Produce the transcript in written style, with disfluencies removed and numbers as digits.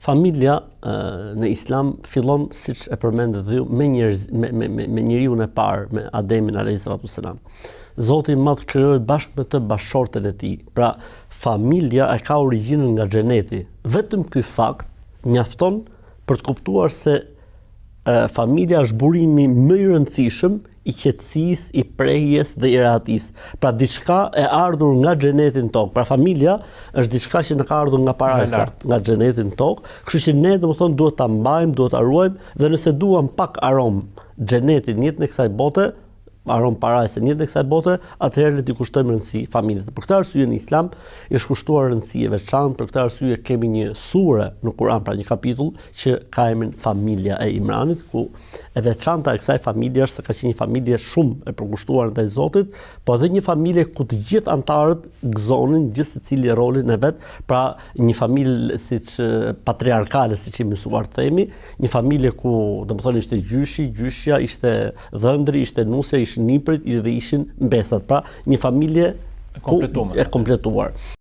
Familja në Islam fillon, siç e përmendët ju, me njeriun e parë, me Ademin a.s. Zoti i Madh krijoi bashkë me të bashkëshorten e tij. Pra, familja e ka origjinën nga xheneti. Vetëm ky fakt mjafton për të kuptuar se familja është burimi më i rëndësishëm i qetësisë, i prehjes dhe i rahatisë. Pra diçka e ardhur nga xheneti në tokë. Pra familja është diçka që na ka ardhur nga para nga xheneti në tokë, kështu që ne domethënë duhet ta mbajmë, duhet ta ruajmë dhe nëse duam pak aromë xhenetit në jetën e kësaj bote, aromë parajse në jetën e kësaj bote, atëherë le t'i kushtojmë rëndësi familjes. Për këtë arsye në Islam është kushtuar rëndësi e veçantë, për këtë arsye kemi një sure në Kur'an, pra një kapitull që ka emrin Familja e Imranit, ku e veçanta e kësaj familje është se ka qenë një familje shumë e përkushtuar ndaj Zotit, po edhe një familje ku të gjithë anëtarët gëzonin gjithë secili rolin e vet, pra një familje siç patriarkale, siç i mësuar të themi, një familje ku domethënë ishte gjyshi, gjyshja, ishte dhëndri, ishte nusja, ishin niprit dhe ishin mbesat, pra një familje e kompletuar.